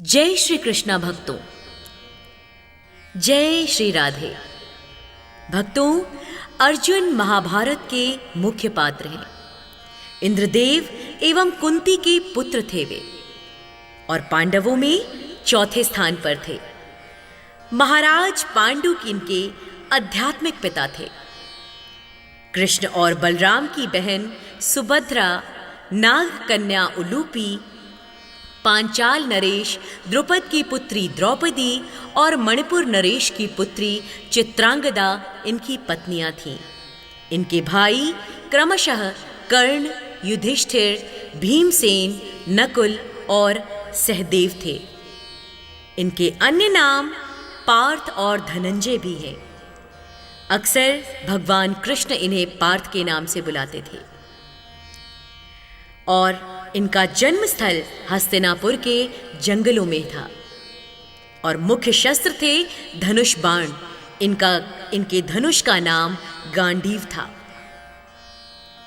जय श्री कृष्णा भक्तों, जय श्री राधे। भक्तों, अर्जुन महाभारत के मुख्य पात्र हैं। इंद्रदेव एवं कुंती के पुत्र थे वे और पांडवों में चौथे स्थान पर थे। महाराज पांडु इनके आध्यात्मिक पिता थे। कृष्ण और बलराम की बहन सुभद्रा, नाग कन्या उलूपी, पांचाल नरेश, द्रुपद की पुत्री द्रौपदी और मणिपुर नरेश की पुत्री चित्रांगदा इनकी पत्नियां थीं। इनके भाई क्रमशः कर्ण, युधिष्ठिर, भीमसेन, नकुल और सहदेव थे। इनके अन्य नाम पार्थ और धनंजय भी हैं। अक्सर भगवान कृष्ण इन्हें पार्थ के नाम से बुलाते थे। और इनका जन्म स्थल हस्तिनापुर के जंगलों में था और मुख्य शस्त्र थे धनुष बाण। इनके धनुष का नाम गांडीव था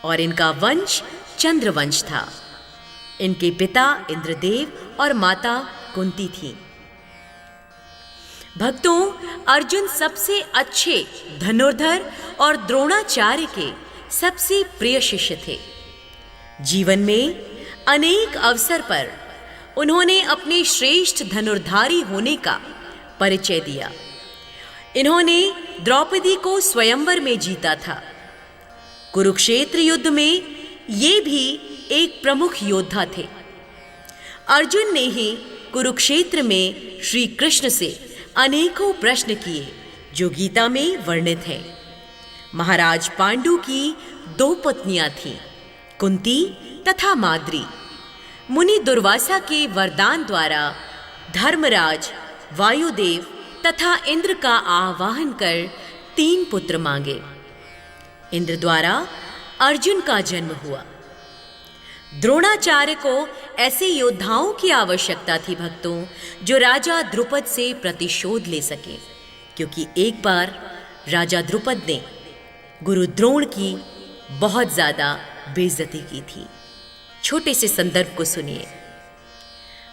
और इनका वंश चंद्रवंश था। इनके पिता इंद्रदेव और माता कुंती थी। भक्तों, अर्जुन सबसे अच्छे धनुर्धर और द्रोणाचार्य के सबसे प्रिय शिष्य थे। जीवन में अनेक अवसर पर उन्होंने अपने श्रेष्ठ धनुर्धारी होने का परिचय दिया। इन्होंने द्रौपदी को स्वयंवर में जीता था। कुरुक्षेत्र युद्ध में ये भी एक प्रमुख योद्धा थे। अर्जुन ने ही कुरुक्षेत्र में श्री कृष्ण से अनेकों प्रश्न किए जो गीता में वर्णित हैं। महाराज पांडु की 2 पत्नियां थीं, कुंती तथा माद्री। मुनि दुर्वासा के वरदान द्वारा धर्मराज, वायुदेव तथा इंद्र का आवाहन कर 3 पुत्र मांगे। इंद्र द्वारा अर्जुन का जन्म हुआ। द्रोणाचार्य को ऐसे योद्धाओं की आवश्यकता थी भक्तों, जो राजा द्रुपद से प्रतिशोध ले सके, क्योंकि एक बार राजा द्रुपद ने गुरु द्रोण की बहुत ज्यादा बेइज्जती की थी। छोटे से संदर्भ को सुनिए।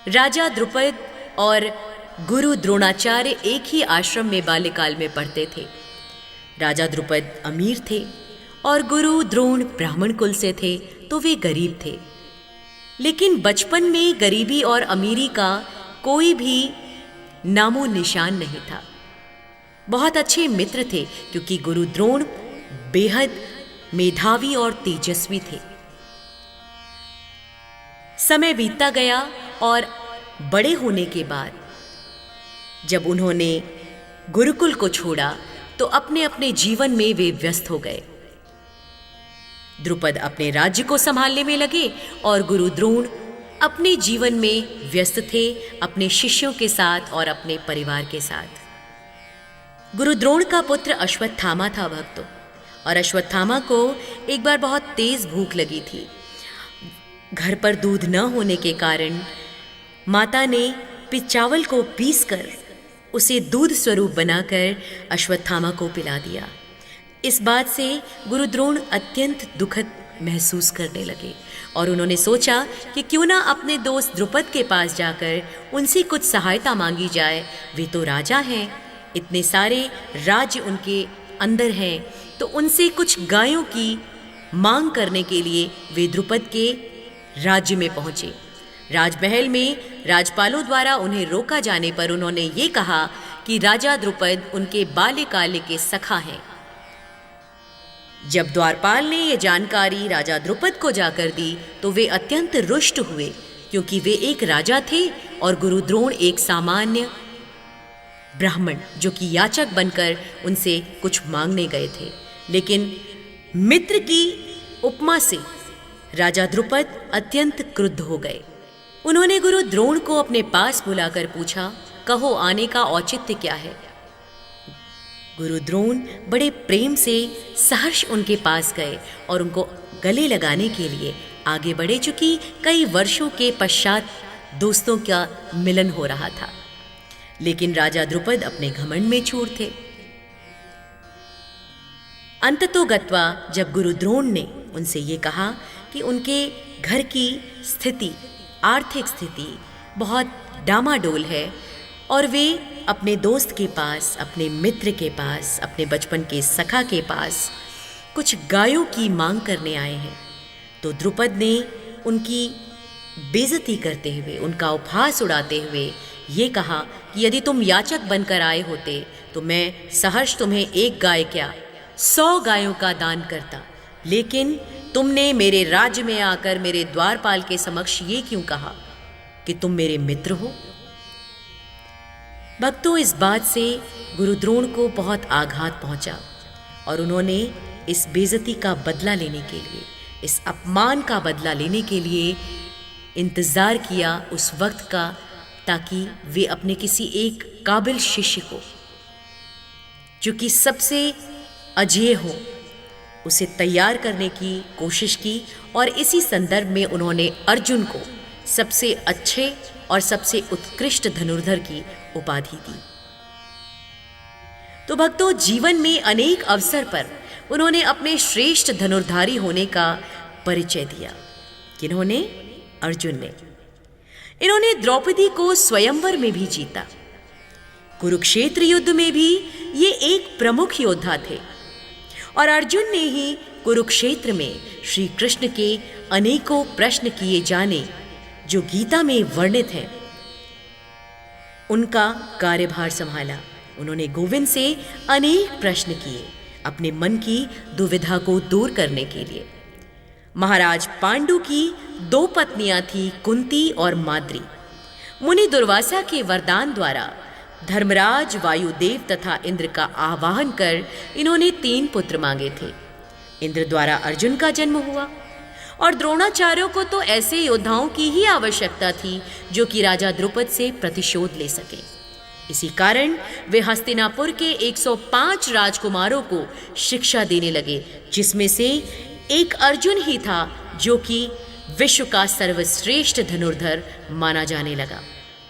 राजा द्रुपद और गुरु द्रोणाचार्य एक ही आश्रम में बाल्यकाल में पढ़ते थे। राजा द्रुपद अमीर थे और गुरु द्रोण ब्राह्मण कुल से थे, तो वे गरीब थे। लेकिन बचपन में गरीबी और अमीरी का कोई भी नामो निशान नहीं था। बहुत अच्छे मित्र थे, क्योंकि गुरु द्रोण बेहद मेधावी और तेजस्वी थे। समय बीतता गया और बड़े होने के बाद जब उन्होंने गुरुकुल को छोड़ा तो अपने अपने जीवन में वे व्यस्त हो गए। द्रुपद अपने राज्य को संभालने में लगे और गुरु द्रोण अपने जीवन में व्यस्त थे, अपने शिष्यों के साथ और अपने परिवार के साथ। गुरु द्रोण का पुत्र अश्वत्थामा था भक्तों, और अश्वत्थामा को एक बार बहुत तेज भूख लगी थी। घर पर दूध न होने के कारण माता ने चावल को पीसकर उसे दूध स्वरूप बनाकर अश्वत्थामा को पिला दिया। इस बात से गुरु द्रोण अत्यंत दुखद महसूस करने लगे और उन्होंने सोचा कि क्यों ना अपने दोस्त द्रुपद के पास जाकर उनसे कुछ सहायता मांगी जाए। वे तो राजा हैं, इतने सारे राज्य उनके अंदर हैं, तो उनसे कुछ गायों की मांग करने के लिए वे द्रुपद के राज्य में पहुंचे। राजमहल में राजपालों द्वारा उन्हें रोका जाने पर उन्होंने ये कहा कि राजा द्रुपद उनके बाल्यकाल के सखा हैं। जब द्वारपाल ने यह जानकारी राजा द्रुपद को जाकर दी तो वे अत्यंत रुष्ट हुए, क्योंकि वे एक राजा थे और गुरु द्रोण एक सामान्य ब्राह्मण जो कि याचक बनकर उनसे कुछ मांगने गए थे। लेकिन मित्र की उपमा से राजा द्रुपद अत्यंत क्रुद्ध हो गए। उन्होंने गुरु द्रोण को अपने पास बुलाकर पूछा, कहो आने का औचित्य क्या है। गुरु द्रोण बड़े प्रेम से सहर्ष उनके पास गए और उनको गले लगाने के लिए आगे बढ़े, चूंकि कई वर्षों के पश्चात दोस्तों का मिलन हो रहा था। लेकिन राजा द्रुपद अपने घमंड में चूर थे। अंततोगत्वा जब गुरु द्रोण ने उनसे ये कहा कि उनके घर की स्थिति, आर्थिक स्थिति बहुत डामाडोल है और वे अपने दोस्त के पास, अपने मित्र के पास, अपने बचपन के सखा के पास कुछ गायों की मांग करने आए हैं। तो द्रुपद ने उनकी बेइज्जती करते हुए, उनका उपहास उड़ाते हुए ये कहा कि यदि तुम याचक बनकर आए होते तो मैं सहर्ष तुम्हें 1 गाय क्या 100 गायों का दान करता, लेकिन तुमने मेरे राज्य में आकर मेरे द्वारपाल के समक्ष ये क्यों कहा कि तुम मेरे मित्र हो। भक्तों, इस बात से गुरु द्रोण को बहुत आघात पहुंचा और उन्होंने इस बेइज्जती का बदला लेने के लिए, इस अपमान का बदला लेने के लिए इंतज़ार किया उस वक्त का, ताकि वे अपने किसी एक काबिल शिष्य को, जो कि सबसे अजेय हो, उसे तैयार करने की कोशिश की और इसी संदर्भ में उन्होंने अर्जुन को सबसे अच्छे और सबसे उत्कृष्ट धनुर्धर की उपाधि दी। तो भक्तों, जीवन में अनेक अवसर पर उन्होंने अपने श्रेष्ठ धनुर्धारी होने का परिचय दिया। किन्होंने? अर्जुन ने। इन्होंने द्रौपदी को स्वयंवर में भी जीता। कुरुक्षेत्र युद्ध में भी ये एक प्रमुख योद्धा थे और अर्जुन ने ही कुरुक्षेत्र में श्री कृष्ण के अनेकों प्रश्न किए जाने, जो गीता में वर्णित हैं, उनका कार्यभार संभाला। उन्होंने गोविंद से अनेक प्रश्न किए अपने मन की दुविधा को दूर करने के लिए। महाराज पांडु की 2 पत्नियां थी, कुंती और माद्री। मुनि दुर्वासा के वरदान द्वारा धर्मराज, वायुदेव तथा इंद्र का आवाहन कर इन्होंने 3 पुत्र मांगे थे। इंद्र द्वारा अर्जुन का जन्म हुआ और द्रोणाचार्यों को तो ऐसे योद्धाओं की ही आवश्यकता थी जो कि राजा द्रुपद से प्रतिशोध ले सके। इसी कारण वे हस्तिनापुर के 105 राजकुमारों को शिक्षा देने लगे, जिसमें से एक अर्जुन ही था जो कि विश्व का सर्वश्रेष्ठ धनुर्धर माना जाने लगा।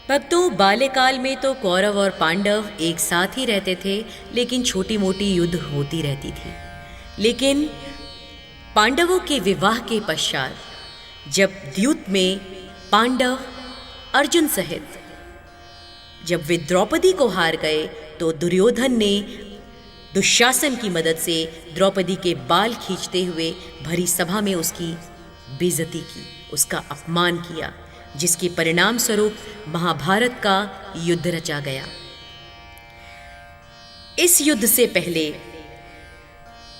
भक्तों, बाल्यकाल में तो कौरव और पांडव एक साथ ही रहते थे, लेकिन छोटी मोटी युद्ध होती रहती थी। लेकिन पांडवों के विवाह के पश्चात जब द्यूत में पांडव अर्जुन सहित जब वे द्रौपदी को हार गए, तो दुर्योधन ने दुशासन की मदद से द्रौपदी के बाल खींचते हुए भरी सभा में उसकी बेइज्जती की, उसका अपमान किया, जिसके परिणाम स्वरूप महाभारत का युद्ध रचा गया। इस युद्ध से पहले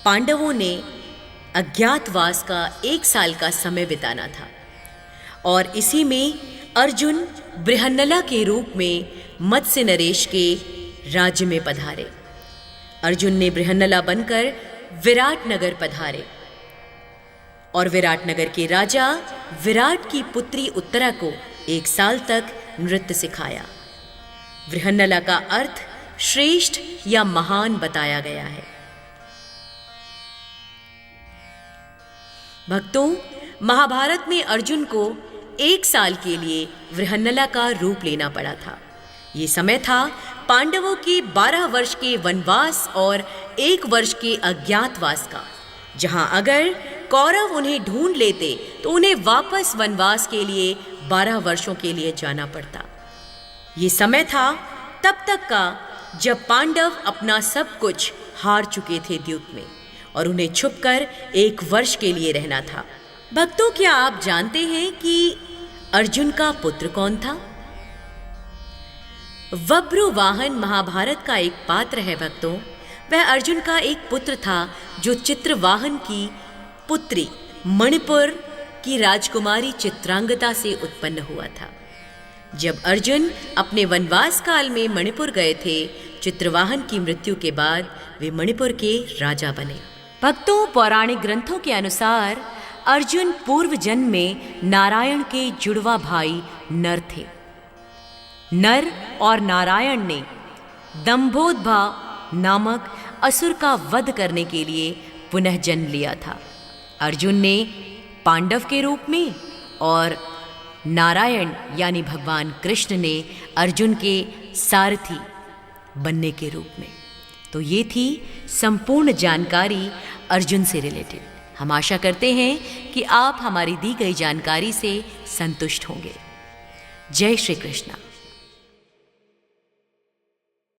पांडवों ने अज्ञातवास का 1 साल का समय बिताना था और इसी में अर्जुन बृहन्नला के रूप में मत्स्य नरेश के राज्य में पधारे। अर्जुन ने बृहन्नला बनकर विराट नगर पधारे और विराट नगर के राजा विराट की पुत्री उत्तरा को 1 साल तक नृत्य सिखाया। बृहन्नला का अर्थ श्रेष्ठ या महान बताया गया है। भक्तों, महाभारत में अर्जुन को 1 साल के लिए बृहन्नला का रूप लेना पड़ा था। ये समय था पांडवों के 12 वर्ष के वनवास और 1 वर्ष के अज्ञातवास का, जहां अगर कौरव उन्हें ढूंढ लेते तो उन्हें वापस वनवास के लिए 12 वर्षों के लिए जाना पड़ता। ये समय था तब तक का जब पांडव अपना सब कुछ हार चुके थे द्यूत में और उन्हें छुपकर 1 वर्ष के लिए रहना था। भक्तों, क्या आप जानते हैं कि अर्जुन का पुत्र कौन था? वब्रुवाहन महाभारत का एक पात्र है भक्तों। वह अर्जुन का एक पुत्र था जो चित्रवाहन की पुत्री मणिपुर की राजकुमारी चित्रांगदा से उत्पन्न हुआ था। जब अर्जुन अपने वनवास काल में मणिपुर गए थे, चित्रवाहन की मृत्यु के बाद वे मणिपुर के राजा बने। भक्तों, पौराणिक ग्रंथों के अनुसार अर्जुन पूर्व जन्म में नारायण के जुड़वा भाई नर थे। नर और नारायण ने दंभोदभा नामक असुर का वध करने के लिए पुनः जन्म लिया था। अर्जुन ने पांडव के रूप में और नारायण यानी भगवान कृष्ण ने अर्जुन के सारथी बनने के रूप में। तो ये थी संपूर्ण जानकारी अर्जुन से रिलेटेड। हम आशा करते हैं कि आप हमारी दी गई जानकारी से संतुष्ट होंगे। जय श्री कृष्ण।